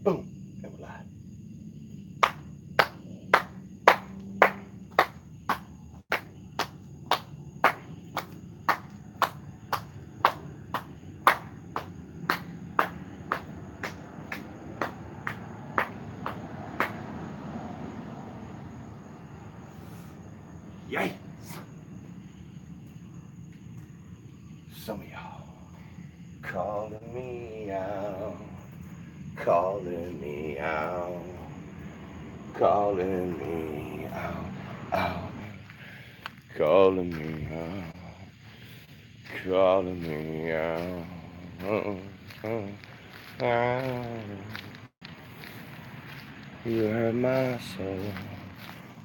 Boom. And we're live. Yikes. Some of y'all calling me out, calling me out, calling me out, calling me out, calling me out. You hurt my soul,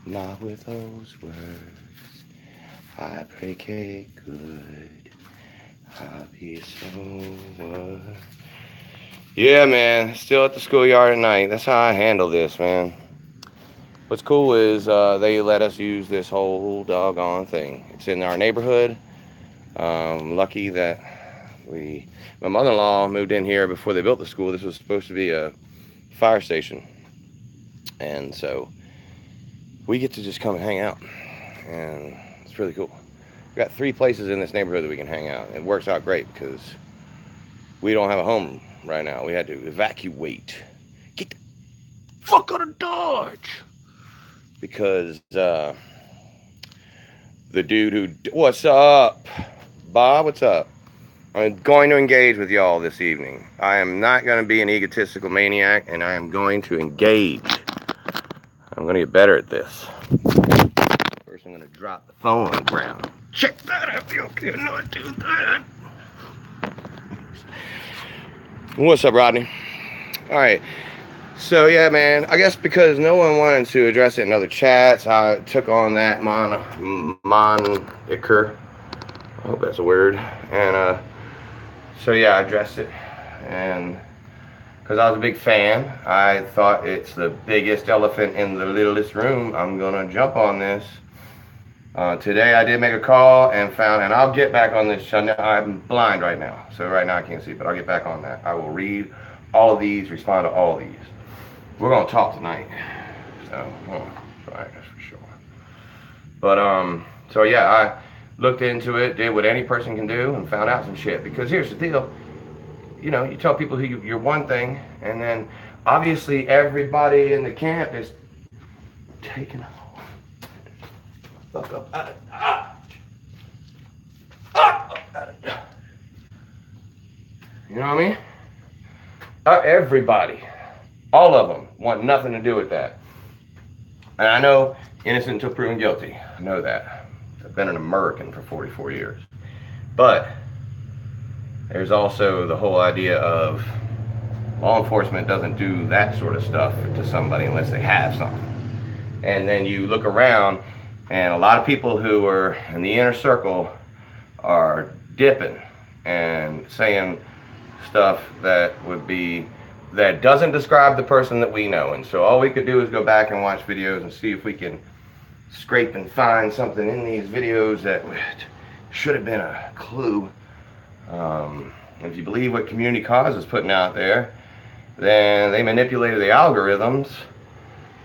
not with those words. I pray good. I'll be so what? Yeah, man. Still at the schoolyard at night. That's how I handle this, man. What's cool is they let us use this whole doggone thing. It's in our neighborhood. Lucky that my mother-in-law moved in here before they built the school. This was supposed to be a fire station. And so we get to just come and hang out. And it's really cool. We've got 3 places in this neighborhood that we can hang out. It works out great because we don't have a home right now. We had to evacuate. Get the fuck out of Dodge! Because the dude who... What's up? Bob, what's up? I'm going to engage with y'all this evening. I am not going to be an egotistical maniac, and I am going to engage. I'm going to get better at this. First, I'm going to drop the phone on the ground. Check that out. You cannot do that. What's up, Rodney? All right. So, yeah, man, I guess because no one wanted to address it in other chats, I took on that moniker. I hope that's a word. And so, yeah, I addressed it. And because I was a big fan, I thought it's the biggest elephant in the littlest room. I'm going to jump on this. Today I did make a call and I'll get back on this. I'm blind right now, so right now I can't see, but I'll get back on that. I will read all of these, respond to all of these. We're going to talk tonight, so right, that's for sure. But so yeah, I looked into it, did what any person can do, and found out some shit. Because here's the deal, you know, you tell people you're one thing, and then obviously everybody in the camp is taking off. Fuck up out of You know what I mean? Everybody, all of them, want nothing to do with that. And I know innocent until proven guilty. I know that. I've been an American for 44 years. But there's also the whole idea of law enforcement doesn't do that sort of stuff to somebody unless they have something. And then you look around, and a lot of people who are in the inner circle are dipping and saying stuff that doesn't describe the person that we know. And so all we could do is go back and watch videos and see if we can scrape and find something in these videos that should have been a clue. If you believe what Community Cause is putting out there, then they manipulated the algorithms.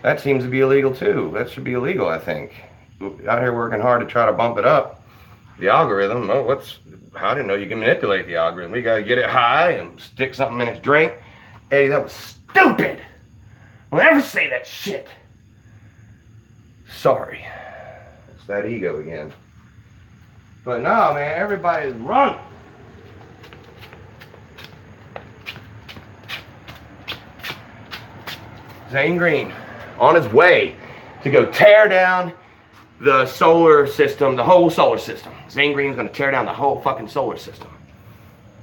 That seems to be illegal too. That should be illegal, I think. Out here working hard to try to bump it up. The algorithm, I didn't know you can manipulate the algorithm. We gotta get it high and stick something in its drink. Eddie, that was stupid. Don't ever say that shit. Sorry. It's that ego again. But no, man, everybody's running. Zane Green on his way to go tear down the solar system, the whole solar system. Zane Green's going to tear down the whole fucking solar system.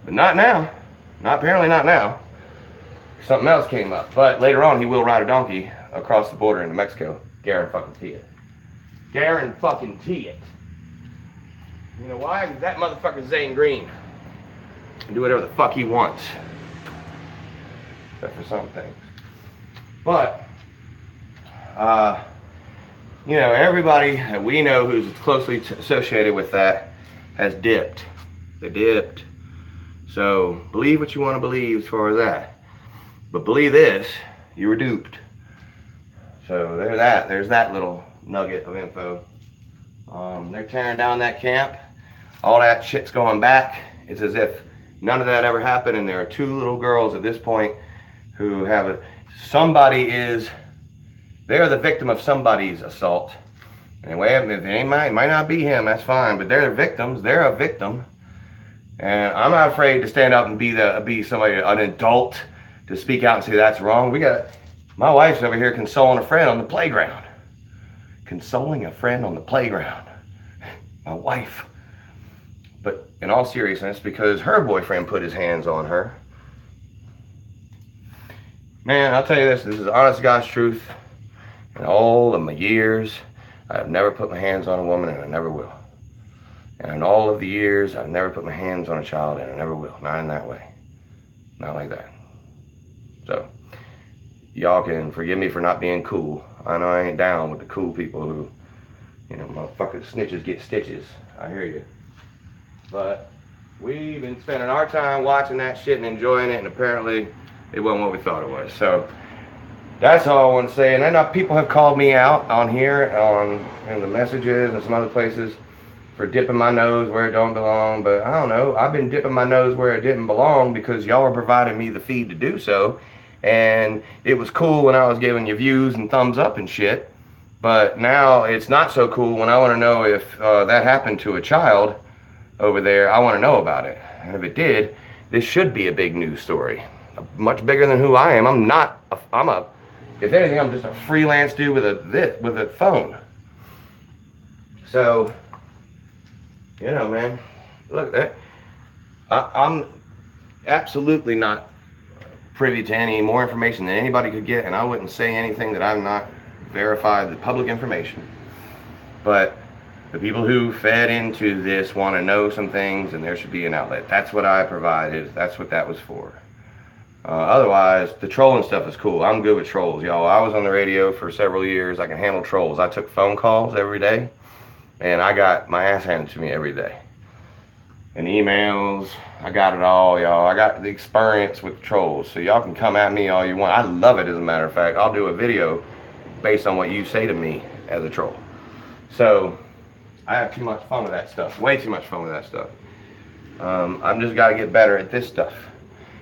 But not now. Apparently not now. Something else came up. But later on, he will ride a donkey across the border into Mexico. Guarantee it. Guarantee it. You know why? Because that motherfucker Zane Green can do whatever the fuck he wants. Except for some things. But, you know, everybody that we know who's closely associated with that has dipped. They dipped. So believe what you want to believe as far as that. But believe this, you were duped. So there's that little nugget of info. They're tearing down that camp. All that shit's going back. It's as if none of that ever happened, and there are 2 little girls at this point who have they're the victim of somebody's assault. Anyway, it might not be him, that's fine, but they're victims. They're a victim. And I'm not afraid to stand up and be somebody, an adult, to speak out and say that's wrong. My wife's over here consoling a friend on the playground. Consoling a friend on the playground. My wife. But in all seriousness, because her boyfriend put his hands on her. Man, I'll tell you this is honest God's truth. In all of my years, I have never put my hands on a woman, and I never will. And in all of the years, I've never put my hands on a child, and I never will. Not in that way. Not like that. So, y'all can forgive me for not being cool. I know I ain't down with the cool people who, motherfuckers, snitches get stitches. I hear you. But we've been spending our time watching that shit and enjoying it, and apparently it wasn't what we thought it was. So that's all I want to say. And I know people have called me out on here, in the messages and some other places, for dipping my nose where it don't belong. But I don't know. I've been dipping my nose where it didn't belong because y'all are providing me the feed to do so. And it was cool when I was giving you views and thumbs up and shit. But now it's not so cool when I want to know if that happened to a child over there. I want to know about it. And if it did, this should be a big news story. Much bigger than who I am. If anything, I'm just a freelance dude with a phone. So, man, look, I'm absolutely not privy to any more information than anybody could get, and I wouldn't say anything that I've not verified the public information. But the people who fed into this want to know some things, and there should be an outlet. That's what I provided. That's what that was for. Otherwise, the trolling stuff is cool. I'm good with trolls, y'all. I was on the radio for several years. I can handle trolls. I took phone calls every day, and I got my ass handed to me every day. And emails, I got it all, y'all. I got the experience with trolls, so y'all can come at me all you want. I love it, as a matter of fact. I'll do a video based on what you say to me as a troll. So, I have too much fun with that stuff. Way too much fun with that stuff. I'm just got to get better at this stuff.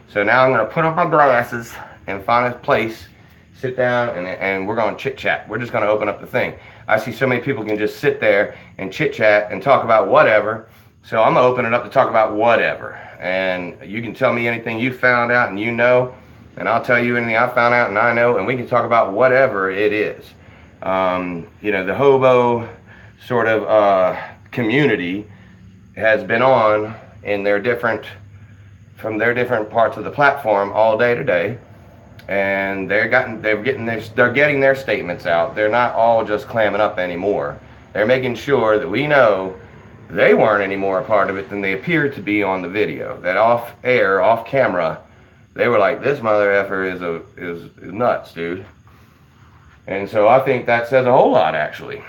So now I'm going to put up my glasses and find a place, sit down, and we're going to chit-chat. We're just going to open up the thing. I see so many people can just sit there and chit-chat and talk about whatever. So I'm going to open it up to talk about whatever. And you can tell me anything you found out and you know, and I'll tell you anything I found out and I know, and we can talk about whatever it is. The hobo sort of community has been on in from their different parts of the platform all day today, and they're getting their statements out. They're not all just clamming up anymore. They're making sure that we know they weren't any more a part of it than they appeared to be on the video. That off air, off camera, they were like, this mother effer is nuts, dude. And so I think that says a whole lot, actually.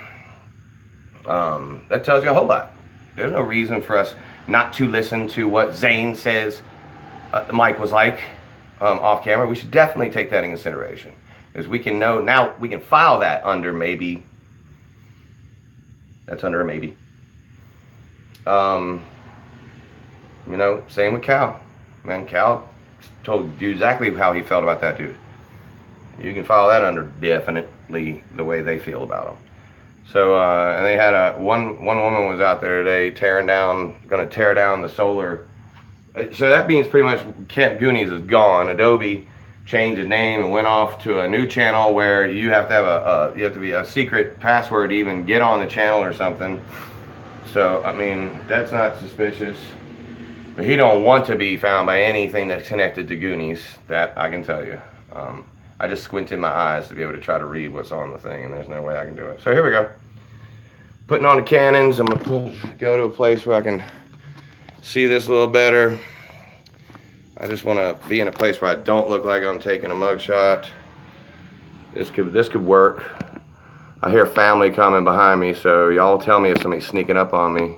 That tells you a whole lot. There's no reason for us not to listen to what Zane says the mic was like off camera. We should definitely take that in consideration, because we can know now. We can file that under maybe. That's under a maybe. Same with Cal. Man, Cal told you exactly how he felt about that dude. You can file that under definitely the way they feel about him. So, and they had one woman was out there today gonna tear down the solar. So that means pretty much Camp Goonies is gone. Adobe changed its name and went off to a new channel where you have to have be a secret password to even get on the channel or something. So, I mean, that's not suspicious. But he don't want to be found by anything that's connected to Goonies. That I can tell you. I just squinted my eyes to be able to try to read what's on the thing, and there's no way I can do it. So here we go. Putting on the cannons. I'm gonna go to a place where I can see this a little better. I just want to be in a place where I don't look like I'm taking a mugshot. This could work. I hear family coming behind me, so y'all tell me if somebody's sneaking up on me.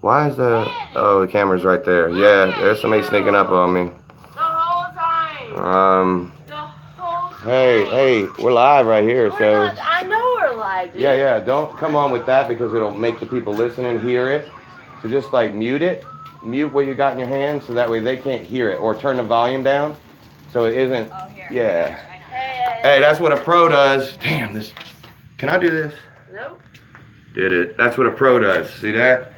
Why is the camera's right there. Yeah, there's somebody sneaking up on me. The whole time. The whole Hey, we're live right here, so. I know we're live, dude. Yeah, don't come on with that because it'll make the people listening hear it. So just like mute it, mute what you got in your hand so that way they can't hear it, or turn the volume down so it isn't. Oh, here. Yeah. Hey, That's what a pro does. Damn this. Can I do this? Nope. Did it. That's what a pro does. See that?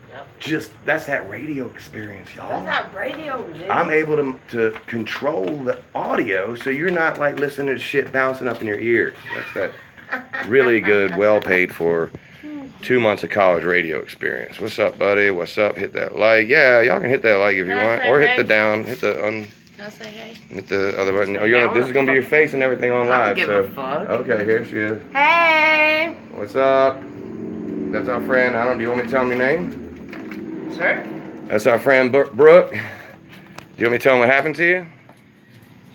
Yep. That's that radio experience, y'all. That's not radio, dude. I'm able to control the audio so you're not like listening to shit bouncing up in your ears. That's that really good, well paid for 2 months of college radio experience. What's up, buddy? What's up? Hit that like. Yeah, y'all can hit that like if you want, or hit the down, hit the Can I say hey? hit the other button. Oh, this is gonna be your face and everything on live. I don't give a fuck. Okay, here she is. Hey. What's up? That's our friend. Do you want me to tell him your name? Sure. That's our friend Brooke. Do you want me to tell him what happened to you?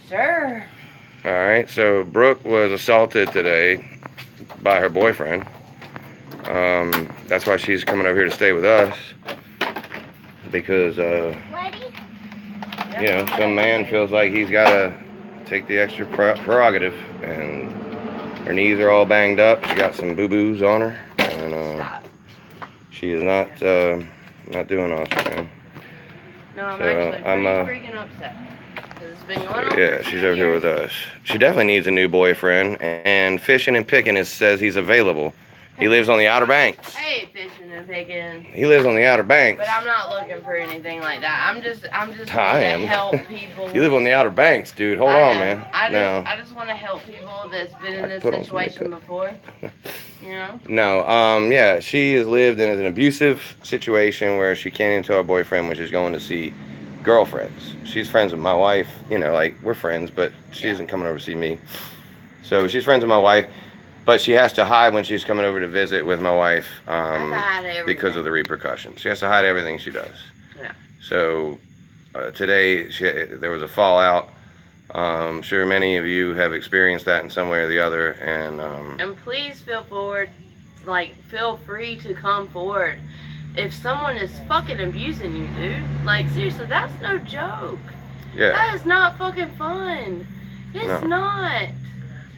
Sure. All right. So Brooke was assaulted today by her boyfriend. That's why she's coming over here to stay with us because some man feels like he's got to take the extra prerogative, and her knees are all banged up. She got some boo-boos on her, and she is not doing awesome, man. No, I'm So, actually freaking upset. It's been going on. Yeah, she's over here with us. She definitely needs a new boyfriend, and Fishing and Picking says he's available. He lives on the Outer Banks. Hey, Fishing and Picking. He lives on the Outer Banks. But I'm not looking for anything like that. I'm just I am. to help people. You live on the Outer Banks, dude. Hold on, man. I just want to help people that's been in this situation before. You know? No, yeah, she has lived in an abusive situation where she can't even tell her boyfriend when she's going to see girlfriends. She's friends with my wife, like we're friends, but she isn't coming over to see me. So she's friends with my wife, but she has to hide when she's coming over to visit with my wife because of the repercussions. She has to hide everything she does. Yeah. So today there was a fallout. I'm sure many of you have experienced that in some way or the other, and please feel free to come forward. If someone is fucking abusing you, dude, like seriously, that's no joke. Yeah. That is not fucking fun. It's not.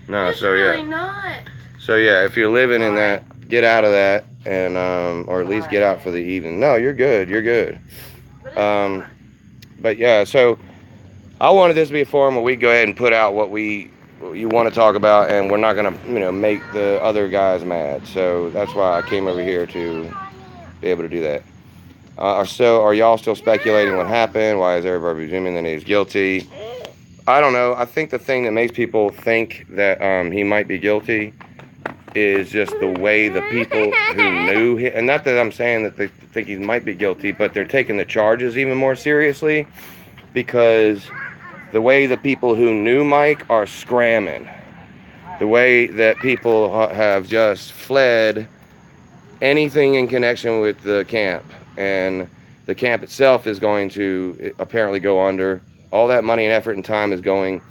No, it's so really yeah. not. So yeah, if you're living in that, get out of that, and or at least get out for the evening. No, you're good. You're good. But yeah, so I wanted this to be a forum where we go ahead and put out what you want to talk about, and we're not gonna make the other guys mad. So that's why I came over here to be able to do that. So are y'all still speculating what happened? Why is everybody presuming that he's guilty? I don't know. I think the thing that makes people think that he might be guilty is just the way the people who knew him, and not that I'm saying that they think he might be guilty, but they're taking the charges even more seriously because the way the people who knew Mike are scramming, the way that people have just fled anything in connection with the camp, and the camp itself is going to apparently go under. All that money and effort and time is going.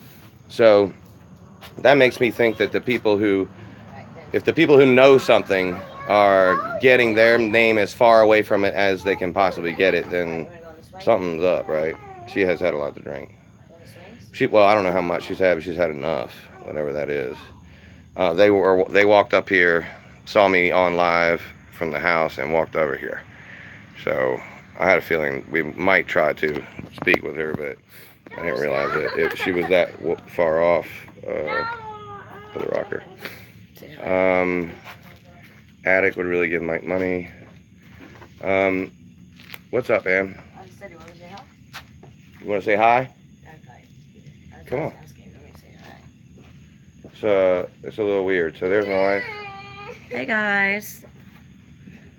So that makes me think that if the people who know something are getting their name as far away from it as they can possibly get it, then something's up, right? She has had a lot to drink. Well, I don't know how much she's had, but she's had enough, whatever that is. They walked up here, saw me on live from the house, and walked over here. So I had a feeling we might try to speak with her, but I didn't realize that she was that far off for the rocker. Attic would really give Mike money. What's up, Em? I just said, you want to say hi? You want to say hi? Okay. Come on. It's a little weird. So there's my wife. Hey guys.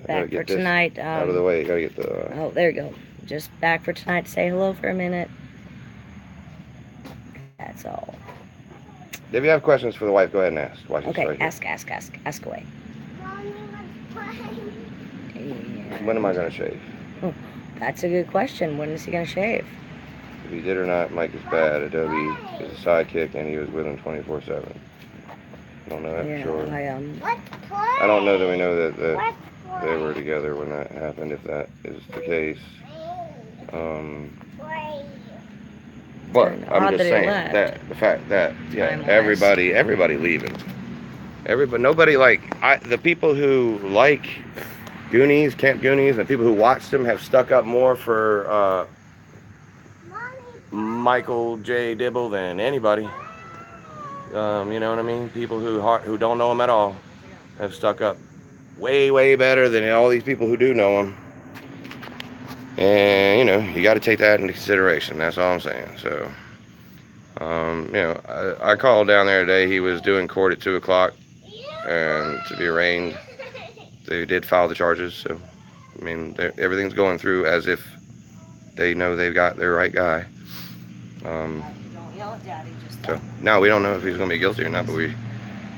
Back for tonight. Out of the way. You gotta get the. Oh, there you go. Just back for tonight to say hello for a minute. That's all. If you have questions for the wife, go ahead and ask. Okay, right ask away. Yeah. When am I gonna shave? Oh, that's a good question. When is he gonna shave? If he did or not, Mike is bad. Adobe is a sidekick, and he was with him 24/7. I don't know that for sure. I don't know that we know that they were together when that happened. If that is the case, But kinda I'm odd just that he saying left. that the fact that Time-wise. everybody leaving. Everybody, nobody the people who like Goonies, Camp Goonies, and people who watched them have stuck up more for Michael J. Dibble than anybody. You know what I mean? People who don't know him at all have stuck up way better than all these people who do know him. And you got to take that into consideration. That's all I'm saying. So, I called down there today. He was doing court at 2:00, and to be arraigned. They did file the charges. So, I mean, everything's going through as if they know they've got their right guy. So now we don't know if he's going to be guilty or not, but we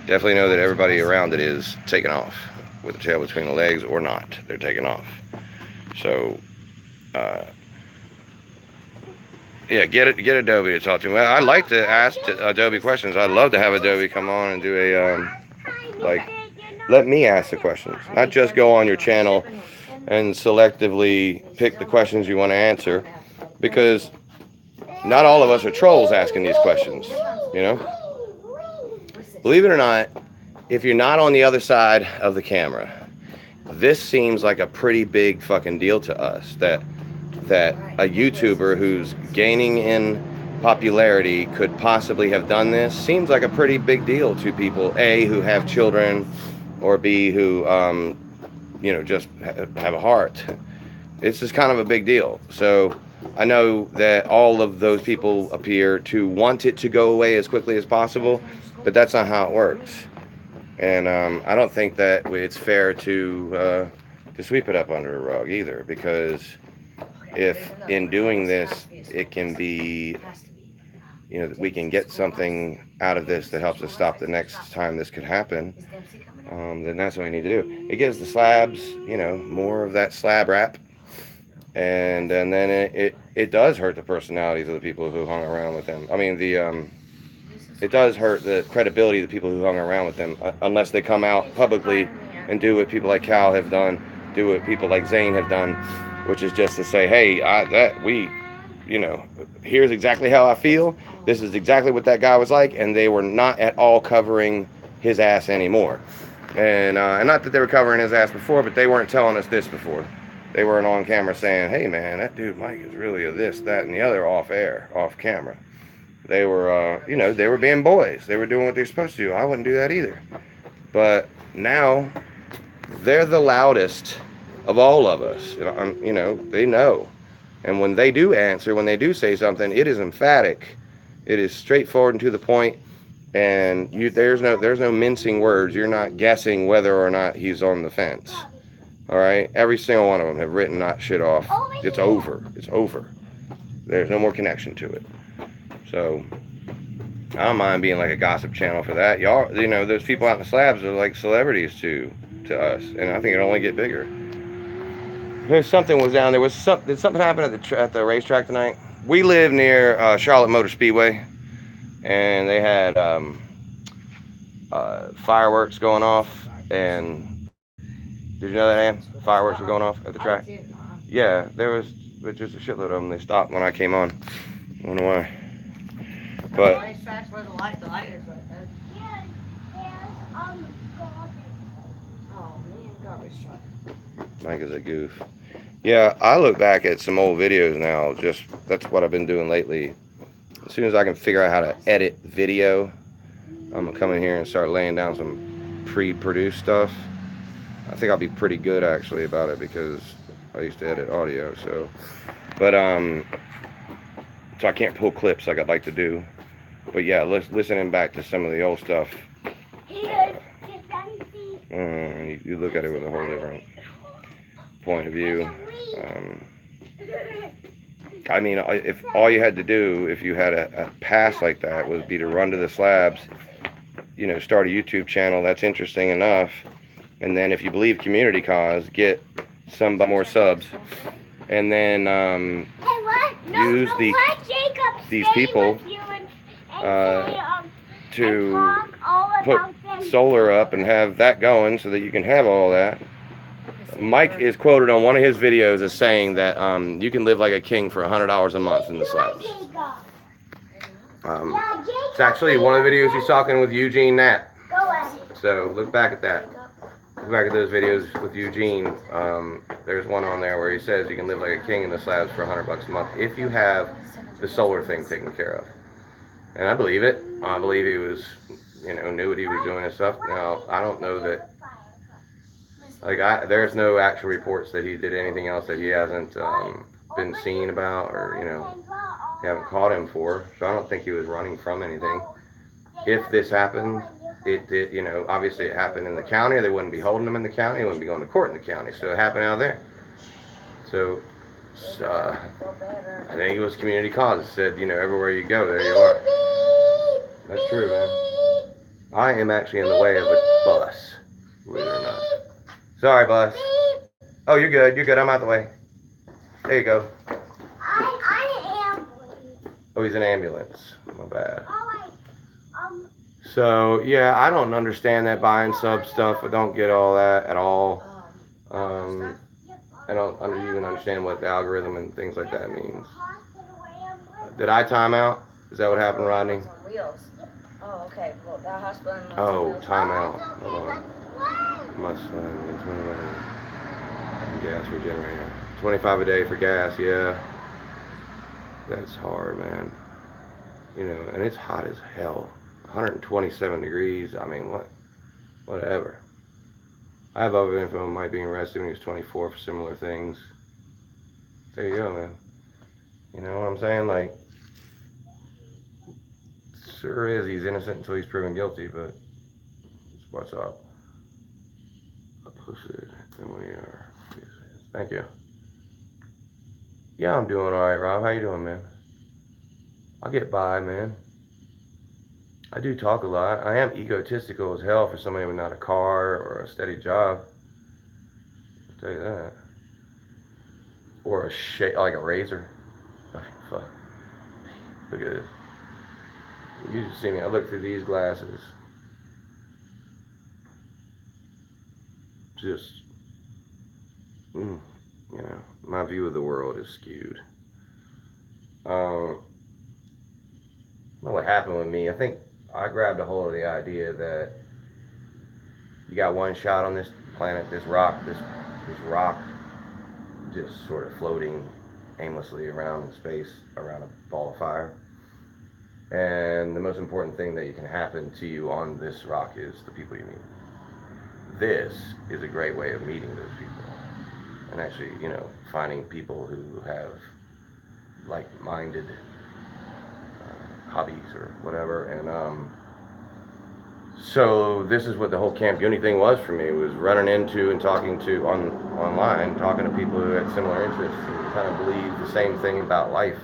definitely know that everybody around it is taking off with the tail between the legs or not. They're taking off. So, yeah, get Adobe to talk to me. Well, I'd like to ask Adobe questions. I'd love to have Adobe come on and do let me ask the questions, not just go on your channel and selectively pick the questions you want to answer, because not all of us are trolls asking these questions, Believe it or not, if you're not on the other side of the camera, this seems like a pretty big fucking deal to us, that a YouTuber who's gaining in popularity could possibly have done this. Seems like a pretty big deal to people, A, who have children, or B, who just have a heart. It's just kind of a big deal. So I know that all of those people appear to want it to go away as quickly as possible, but that's not how it works. And I don't think that it's fair to sweep it up under a rug either, because if in doing this it can be, we can get something out of this that helps us stop the next time this could happen, then that's what we need to do. It gives the slabs, more of that slab rap, and then it does hurt the personalities of the people who hung around with them. I mean, it does hurt the credibility of the people who hung around with them, unless they come out publicly and do what people like Cal have done, do what people like Zane have done, which is just to say, hey, here's exactly how I feel. This is exactly what that guy was like, and they were not at all covering his ass anymore. And not that they were covering his ass before, but they weren't telling us this before. They weren't on camera saying, hey man, that dude Mike is really a this, that, and the other off camera. They were, they were being boys. They were doing what they're supposed to do. I wouldn't do that either. But now they're the loudest of all of us. They know. And when they do answer, when they do say something, it is emphatic. It is straightforward and to the point. And there's no mincing words. You're not guessing whether or not he's on the fence. All right? Every single one of them have written that shit off. It's over. It's over. There's no more connection to it. So I don't mind being like a gossip channel for that. Y'all, those people out in the slabs are like celebrities to us, and I think it'll only get bigger. Something was down there. Did something happen at the racetrack tonight? We live near Charlotte Motor Speedway, and they had fireworks going off. And did you know that, Ann? Fireworks were going off at the track. Yeah, there was just a shitload of them. They stopped when I came on. I don't know why. But Mike is a goof. Yeah, I look back at some old videos now. That's what I've been doing lately. As soon as I can figure out how to edit video, I'm gonna come in here and start laying down some pre-produced stuff. I think I'll be pretty good actually about it, because I used to edit audio. So I can't pull clips like I'd like to do. But yeah, listening back to some of the old stuff, you look at it with a whole different point of view. I mean, if all you had to do, if you had a pass like that, would be to run to the slabs, start a YouTube channel that's interesting enough, and then if you believe community cause, get some more subs, and then use these people to put solar up and have that going so that you can have all that. Mike is quoted on one of his videos as saying that you can live like a king for $100 a month in the slabs. It's actually one of the videos he's talking with Eugene Knapp. So look back at that. Look back at those videos with Eugene. There's one on there where he says you can live like a king in the slabs for $100 a month if you have the solar thing taken care of. And I believe it. I believe he was, knew what he was doing and stuff. Now, I don't know that, there's no actual reports that he did anything else that he hasn't been seen about or, they haven't caught him for. So I don't think he was running from anything. If this happened, it did, obviously it happened in the county. They wouldn't be holding him in the county. They wouldn't be going to court in the county. So it happened out there. So I think it was community cause. It said, everywhere you go, there you are. That's true, man. I am actually in the way of a bus, believe it or not. Sorry, bus. Oh, you're good. You're good. I'm out the way. There you go. Oh, he's an ambulance. My bad. So, yeah, I don't understand that buying sub stuff. I don't get all that at all. I don't even understand what the algorithm and things like that means. Did I time out? Is that what happened, Rodney? Oh, okay. Well, that hospital. Oh, time out. Hold on. Must gas for generator. 25 a day for gas, yeah. That's hard, man. And it's hot as hell. 127 degrees. I mean, whatever. I have other info on Mike being arrested when he was 24 for similar things. There you go, man. You know what I'm saying? Sure is he's innocent until he's proven guilty, but that's what's up. I posted and we are. Thank you. Yeah, I'm doing alright, Rob. How you doing, man? I'll get by, man. I do talk a lot. I am egotistical as hell for somebody with not a car or a steady job. I'll tell you that. Or like a razor. Oh, fuck. Look at this. You just see me. I look through these glasses. Just, my view of the world is skewed. I don't know what happened with me. I think I grabbed a hold of the idea that you got one shot on this planet, this rock just sort of floating aimlessly around in space, around a ball of fire. And the most important thing that can happen to you on this rock is the people you meet. This is a great way of meeting those people. And actually, finding people who have like-minded hobbies or whatever. And so this is what the whole Camp Uni thing was for me, was running into and talking to online, talking to people who had similar interests and kind of believed the same thing about life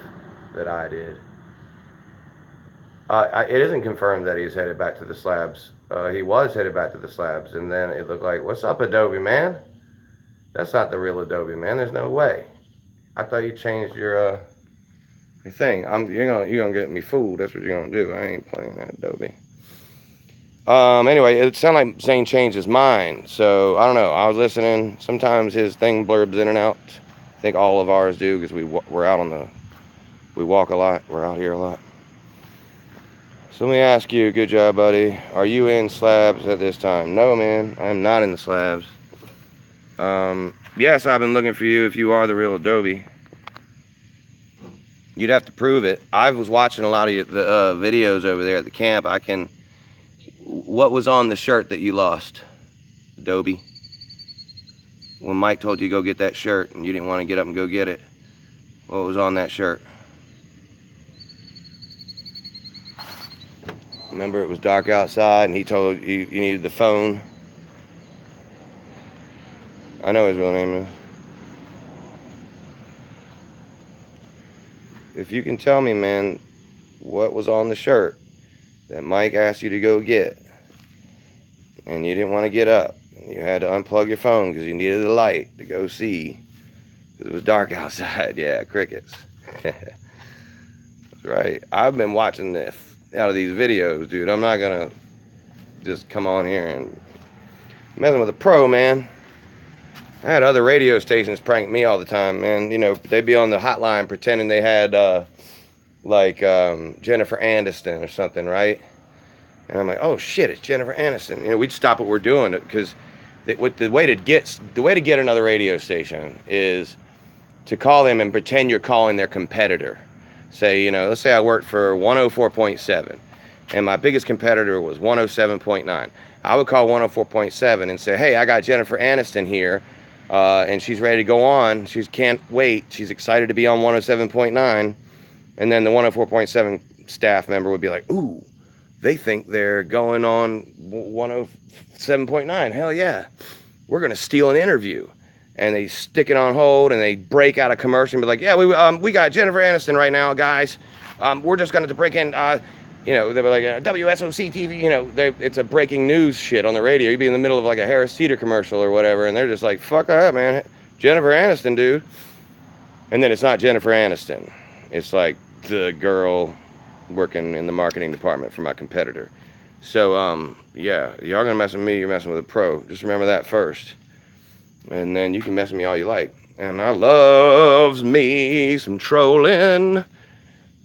that I did. It isn't confirmed that he's headed back to the slabs. He was headed back to the slabs, and then it looked like, what's up, Adobe, man? That's not the real Adobe, man. There's no way. I thought you changed your thing. You're gonna get me fooled. That's what you're gonna do. I ain't playing that Adobe. Anyway, it sounded like Zane changed his mind. So I don't know. I was listening. Sometimes his thing blurbs in and out. I think all of ours do because we're out we walk a lot. We're out here a lot. So let me ask you, good job, buddy. Are you in slabs at this time? No, man, I'm not in the slabs. Yes, I've been looking for you if you are the real Adobe. You'd have to prove it. I was watching a lot of the videos over there at the camp. What was on the shirt that you lost, Adobe? When Mike told you to go get that shirt and you didn't want to get up and go get it, what was on that shirt? Remember, it was dark outside and he told you you needed the phone. I know his real name is. If you can tell me, man, what was on the shirt that Mike asked you to go get and you didn't want to get up, and you had to unplug your phone because you needed a light to go see because it was dark outside. Yeah, crickets. That's right. I've been watching this out of these videos, dude. I'm not gonna just come on here and messing with a pro, man. I had other radio stations prank me all the time, man. They'd be on the hotline pretending they had like Jennifer Aniston or something, right? And I'm like, oh shit, it's Jennifer Aniston. You know, we'd stop what we're doing because the way to get another radio station is to call them and pretend you're calling their competitor. Say, you know, let's say I worked for 104.7 and my biggest competitor was 107.9. I would call 104.7 and say, hey, I got Jennifer Aniston here and she's ready to go on. She can't wait. She's excited to be on 107.9. And then the 104.7 staff member would be like, ooh, they think they're going on 107.9. Hell yeah. We're going to steal an interview. And they stick it on hold and they break out a commercial and be like, yeah, we got Jennifer Aniston right now, guys. We're just going to break in, you know, they were like, WSOC TV, you know, it's a breaking news shit on the radio. You'd be in the middle of like a Harris Teeter commercial or whatever. And they're just like, fuck that, man. Jennifer Aniston, dude. And then it's not Jennifer Aniston. It's like the girl working in the marketing department for my competitor. So, yeah, y'all gonna mess with me, you're messing with a pro. Just remember that first. And then you can mess with me all you like. And I loves me some trolling.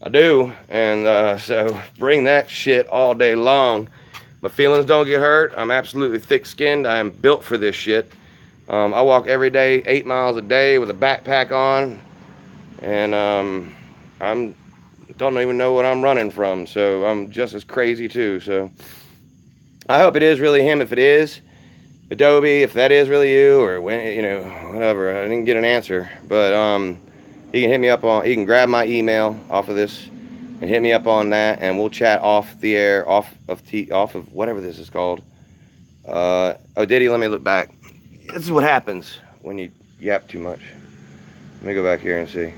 I do. And so bring that shit all day long. My feelings don't get hurt. I'm absolutely thick-skinned. I am built for this shit. I walk every day, 8 miles a day with a backpack on. And I'm don't even know what I'm running from. So I'm just as crazy too. So I hope it is really him. If it is, Adobe, if that is really you, or when, you know, whatever. I didn't get an answer, but he can hit me up on. He can grab my email off of this and hit me up on that, and we'll chat off the air, off of whatever this is called. Oh, did he? Let me look back. This is what happens when you yap too much. Let me go back here and see.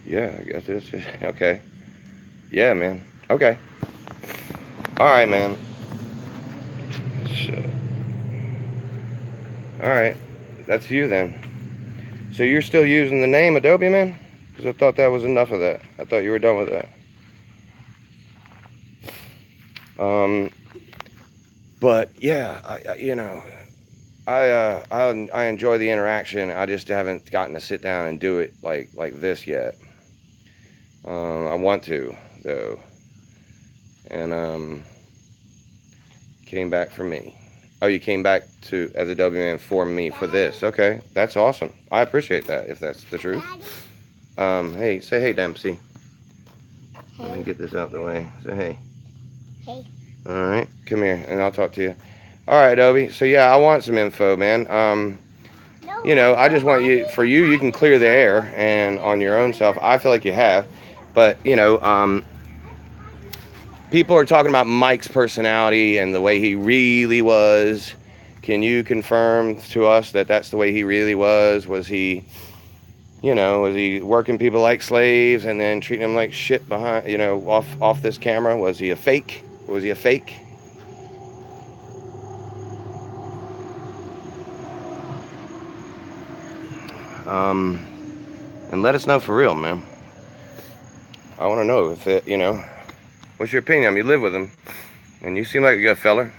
Yeah, I guess it's just, okay. Yeah, man. Okay. All right, man. So, all right. That's you then. So you're still using the name Adobe, man? Because I thought that was enough of that. I thought you were done with that. But yeah, you know, I enjoy the interaction. I just haven't gotten to sit down and do it like this yet. I want to though, and came back for me. Oh, you came back to as a W man for me for this. Okay, that's awesome. I appreciate that if that's the truth. Hey, say hey, Dempsey. Hey. Let me get this out the way. Say hey. Hey. All right, come here, and I'll talk to you. All right, Adobe. So yeah, I want some info, man. You know, I just want you. For you, you can clear the air, and on your own self, I feel like you have. But you know, people are talking about Mike's personality and the way he really was. Can you confirm to us that that's the way he really was? Was he, you know, was he working people like slaves and then treating them like shit behind, you know, off this camera? Was he a fake? Was he a fake? And let us know for real, man. I want to know if it, you know, what's your opinion? I mean, you live with him, and you seem like a good fella.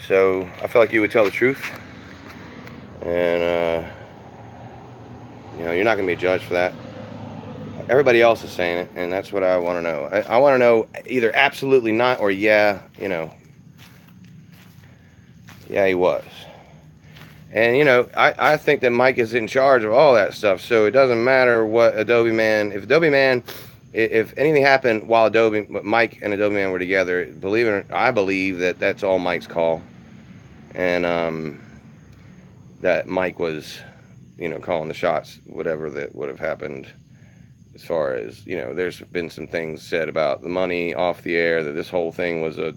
So I feel like you would tell the truth, and you know, you're not gonna be judged for that. Everybody else is saying it, and that's what I want to know. I want to know either absolutely not or yeah, you know, yeah, he was. And you know, I think that Mike is in charge of all that stuff, so it doesn't matter what Adobe Man. If Adobe Man, if anything happened while Mike and Adobe Man were together, believe it or not, I believe that that's all Mike's call, and that Mike was, you know, calling the shots, whatever that would have happened. As far as, you know, there's been some things said about the money off the air, that this whole thing was a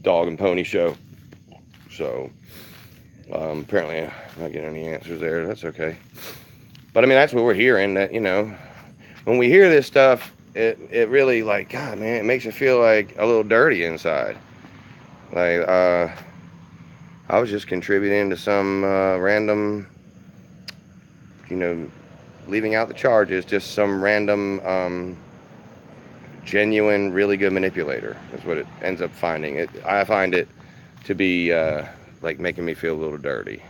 dog and pony show. So apparently I'm not getting any answers there. That's okay. But I mean, that's what we're hearing, that, you know, when we hear this stuff, it really, like, God, man, it makes you feel like a little dirty inside. Like, I was just contributing to some random, you know, leaving out the charges, just some random genuine, really good manipulator. Is what it ends up finding. I find it to be like making me feel a little dirty,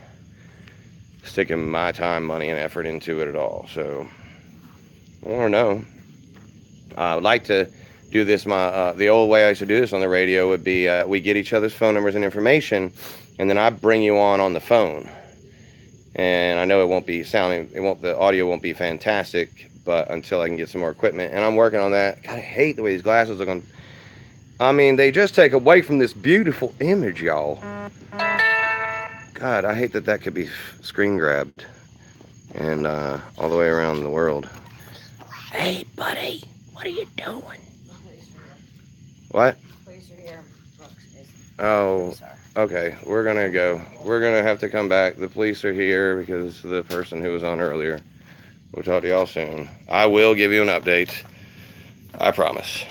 sticking my time, money, and effort into it at all. So I don't know. I would like to do this. The old way I used to do this on the radio would be we get each other's phone numbers and information, and then I bring you on the phone. And I know it won't be sounding, the audio won't be fantastic, but until I can get some more equipment, and I'm working on that. God, I hate the way these glasses look on. I mean, they just take away from this beautiful image, y'all. God, I hate that could be screen grabbed and all the way around the world. Hey, buddy, what are you doing? What? Oh, okay. We're gonna go. We're gonna have to come back. The police are here because of the person who was on earlier. We'll talk to y'all soon. I will give you an update. I promise.